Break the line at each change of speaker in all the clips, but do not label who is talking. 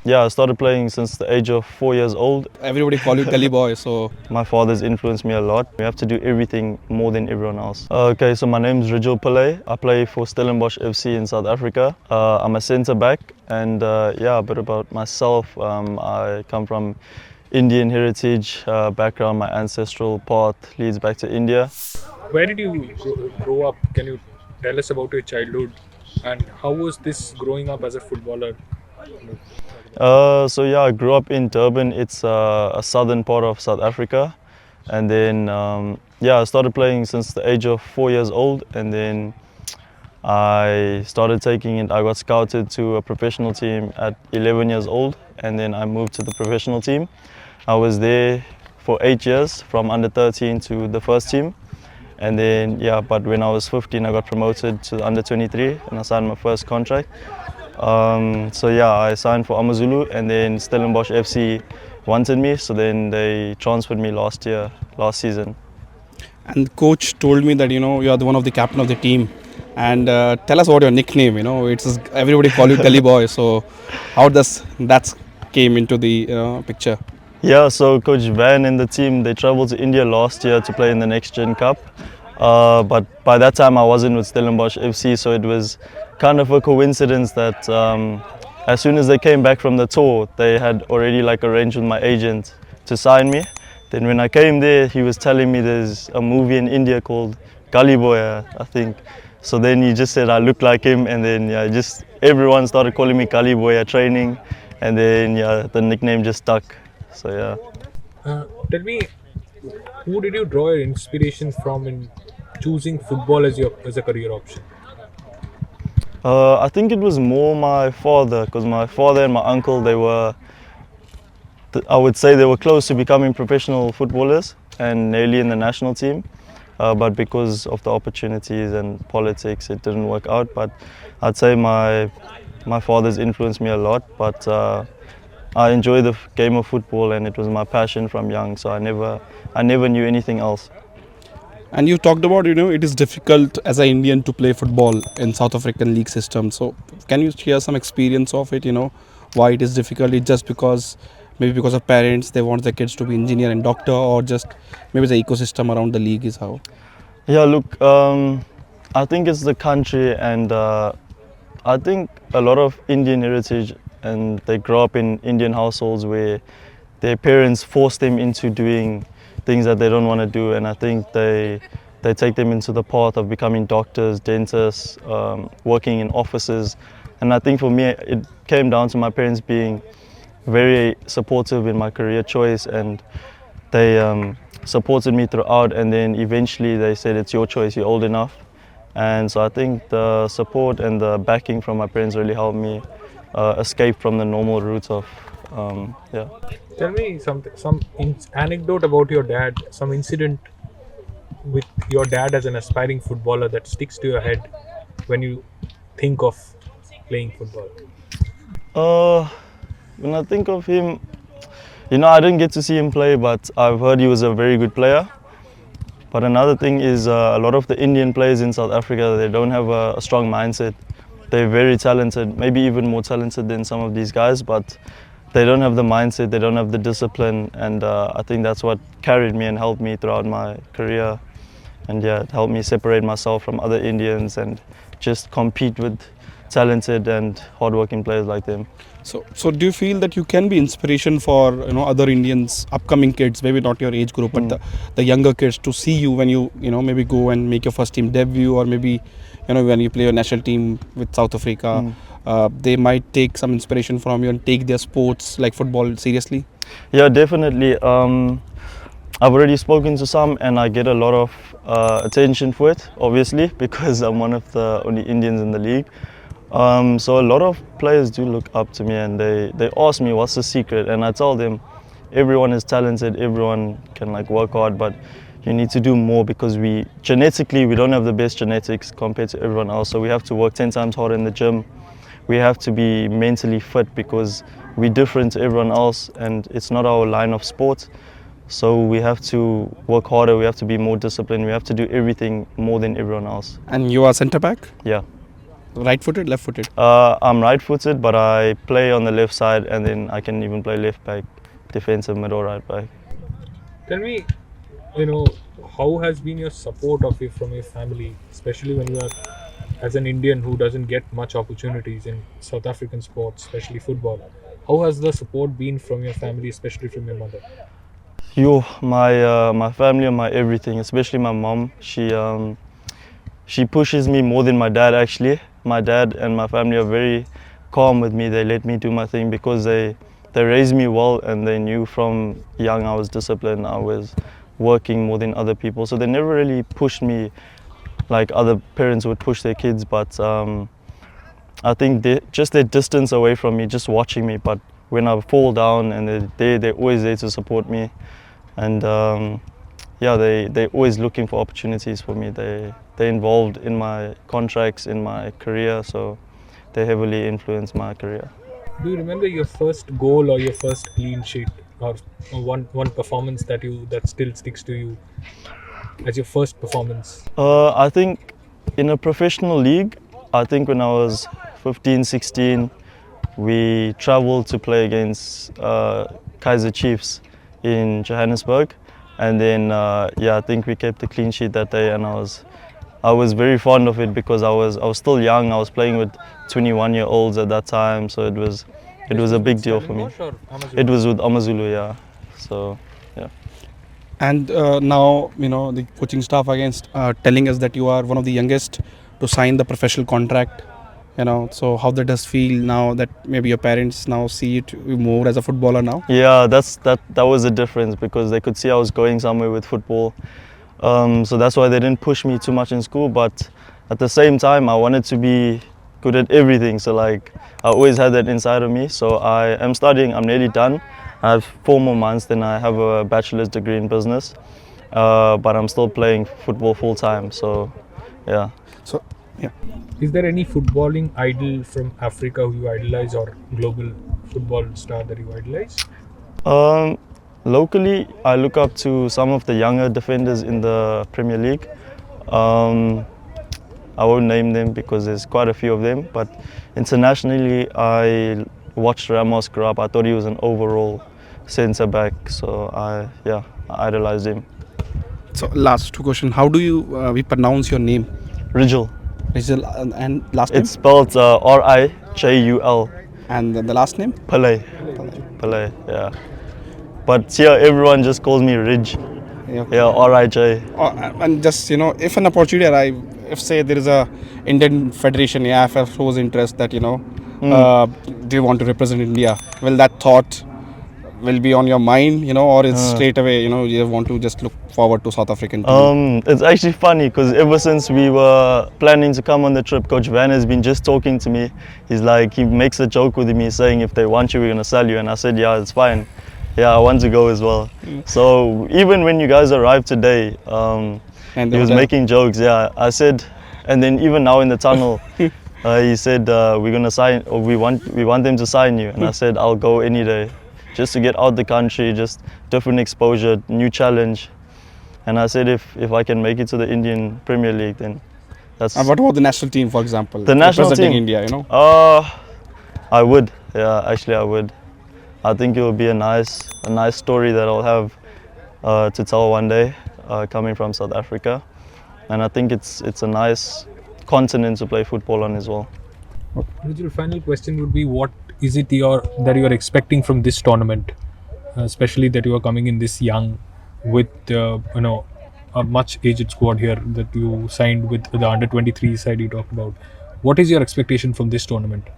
Yeah, I started playing since the age of 4 years old.
Everybody call you Gully Boy, so
My father's influenced me a lot. We have to do everything more than everyone else. Okay, so my name's Rijul Pillay. I play for Stellenbosch FC in South Africa. I'm a centre back, and yeah, a bit about myself. I come from Indian heritage background. My ancestral path leads back to India.
Where did you grow up? Can you tell us about your childhood and how was this growing up as a footballer?
So yeah, I grew up in Durban. It's a southern part of South Africa, and then yeah, I started playing since the age of 4 years old, and then I started taking it. I got scouted to a professional team at 11 years old, and then I moved to the professional team. I was there for 8 years, from under 13 to the first team, and then yeah. But when I was 15, I got promoted to under 23, and I signed my first contract. So yeah, I signed for Amazulu, and then Stellenbosch FC wanted me, so then they transferred me last season.
and the coach told me that you are one of the captain of the team, and tell us about your nickname. It's everybody call you Gully Boy. So how does that came into the picture?
Yeah, so Coach Van and the team, they traveled to India last year to play in the Next Gen Cup. But by that time I wasn't with Stellenbosch FC, so it was kind of a coincidence that as soon as they came back from the tour, they had already like arranged with my agent to sign me. Then when I came there, he was telling me there's a movie in India called Gully Boy, I think. So then he just said I look like him, and then yeah, just everyone started calling me Gully Boy at training, and then yeah, the nickname just stuck. So yeah.
Tell me, who did you draw your inspiration from in choosing football as a career option?
I think it was more my father, because my father and my uncle, I would say they were close to becoming professional footballers and nearly in the national team. But because of the opportunities and politics, it didn't work out. But I'd say my father's influenced me a lot. But I enjoy the game of football, and it was my passion from young. So I never knew anything else.
And you talked about it is difficult as an Indian to play football in South African league system. So can you share some experience of it? Why it is difficult? It's just because maybe because of parents they want their kids to be engineer and doctor, or just maybe the ecosystem around the league is how.
Yeah, look, I think it's the country, and I think a lot of Indian heritage, and they grow up in Indian households where their parents force them into doing things that they don't want to do, and I think they take them into the path of becoming doctors, dentists, working in offices. And I think for me, it came down to my parents being very supportive in my career choice, and they supported me throughout, and then eventually they said it's your choice, you're old enough. And so I think the support and the backing from my parents really helped me escape from the normal route of yeah.
Tell me some anecdote about your dad, some incident with your dad as an aspiring footballer that sticks to your head when you think of playing football.
When I think of him, I didn't get to see him play, but I've heard he was a very good player. But another thing is a lot of the Indian players in South Africa, they don't have a strong mindset. They're very talented, maybe even more talented than some of these guys, but they don't have the mindset, they don't have the discipline, and I think that's what carried me and helped me throughout my career. And yeah, it helped me separate myself from other Indians and just compete with talented and hardworking players like them.
So do you feel that you can be inspiration for other Indians, upcoming kids, maybe not your age group, but the younger kids, to see you when you maybe go and make your first team debut, or maybe when you play your national team with South Africa, they might take some inspiration from you and take their sports like football seriously?
Yeah, definitely. I've already spoken to some, and I get a lot of attention for it, obviously, because I'm one of the only Indians in the league. So a lot of players do look up to me, and they ask me what's the secret, and I tell them everyone is talented, everyone can work hard, but you need to do more, because we don't have the best genetics compared to everyone else. So we have to work 10 times harder in the gym. We have to be mentally fit because we're different to everyone else, and it's not our line of sport. So we have to work harder, we have to be more disciplined, we have to do everything more than everyone else.
And you are centre back?
Yeah.
Right-footed, left-footed?
I'm right-footed, but I play on the left side, and then I can even play left back, defensive mid or right back.
Tell me, how has been your support from your family, especially when you are as an Indian who doesn't get much opportunities in South African sports, especially football. How has the support been from your family, especially from your mother?
My family are my everything, especially my mom. She pushes me more than my dad actually. My dad and my family are very calm with me. They let me do my thing because they raised me well, and they knew from young I was disciplined. I was working more than other people, so they never really pushed me like other parents would push their kids. But I think just their distance away from me, just watching me. But when I fall down, and they're always there to support me, and they're always looking for opportunities for me. They're involved in my contracts, in my career, so they heavily influence my career.
Do you remember your first goal or your first clean sheet, or one performance that still sticks to you as your first performance?
I think in a professional league, I think when I was 15, 16, we traveled to play against Kaiser Chiefs in Johannesburg, and then I think we kept a clean sheet that day, and I was very fond of it because I was still young. I was playing with 21-year-olds at that time, so it was a big deal for me. It was with Amazulu, yeah. So yeah.
And now, the coaching staff against telling us that you are one of the youngest to sign the professional contract. So how that does feel now that maybe your parents now see it more as a footballer now?
Yeah, that was a difference because they could see I was going somewhere with football. So that's why they didn't push me too much in school. But at the same time, I wanted to be good at everything. So like I always had that inside of me. So I am studying. I'm nearly done. I have 4 more months. Then I have a bachelor's degree in business. But I'm still playing football full time. So yeah.
So yeah.
Is there any footballing idol from Africa who you idolize, or global football star that you idolize?
Locally, I look up to some of the younger defenders in the Premier League. I won't name them because there's quite a few of them, but internationally, I watched Ramos grow up. I thought he was an overall centre back, so I idolized him.
So last 2 questions. How do you we pronounce your name?
Rijul.
Rijul, and last name?
It's spelled Rijul.
And the last name?
Pillay. Pillay, yeah. But here everyone just calls me Rij.
Yeah.
Rij.
And just if an opportunity arrive, if say there is a Indian Federation, AFF shows interest that do you want to represent India? Will that thought will be on your mind, or it's straight away, you want to just look forward to South African team?
It's actually funny because ever since we were planning to come on the trip, Coach Van has been just talking to me. He makes a joke with me saying if they want you, we're going to sell you. And I said, yeah, it's fine. Yeah, I want to go as well. So even when you guys arrived today, he was making jokes. Yeah, I said, and then even now in the tunnel, he said we're gonna sign, or we want them to sign you. And I said I'll go any day, just to get out the country, just different exposure, new challenge. And I said if I can make it to the Indian Premier League, then that's.
And what about the national team, for example?
The national team,
India,
I would. Yeah, actually I would. I think it would be a nice story that I'll have to tell one day, coming from South Africa, and I think it's a nice continent to play football on as well.
Rijul, final question would be: what is it that you're expecting from this tournament, especially that you are coming in this young, with a much aged squad here that you signed with the under-23 side you talked about? What is your expectation from this tournament?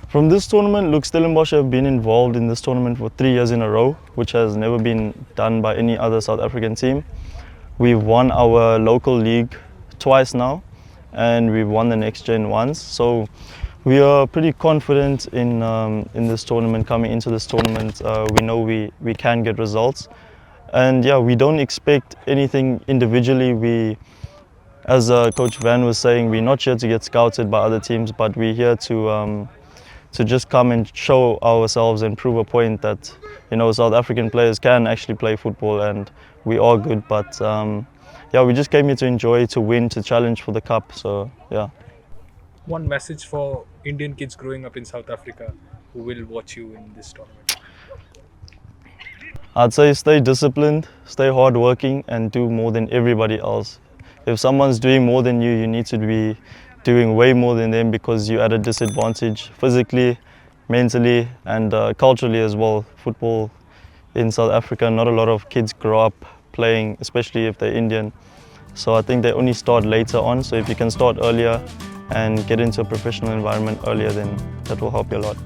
From this tournament, look, Stellenbosch have been involved in this tournament for 3 years in a row, which has never been done by any other South African team. We've won our local league twice now, and we've won the next gen once. So we are pretty confident in this tournament. Coming into this tournament, we know we can get results, and yeah, we don't expect anything individually. As Coach Van was saying, we're not here to get scouted by other teams, but we're here to just come and show ourselves and prove a point that South African players can actually play football, and we are good. But we just came here to enjoy, to win, to challenge for the cup. So yeah.
one message for Indian kids growing up in South Africa who will watch you in this tournament?
I'd say stay disciplined, stay hardworking, and do more than everybody else. If someone's doing more than you need to be doing way more than them because you're at a disadvantage physically, mentally, and culturally as well. Football in South Africa, not a lot of kids grow up playing, especially if they're Indian. So I think they only start later on. So if you can start earlier and get into a professional environment earlier, then that will help you a lot.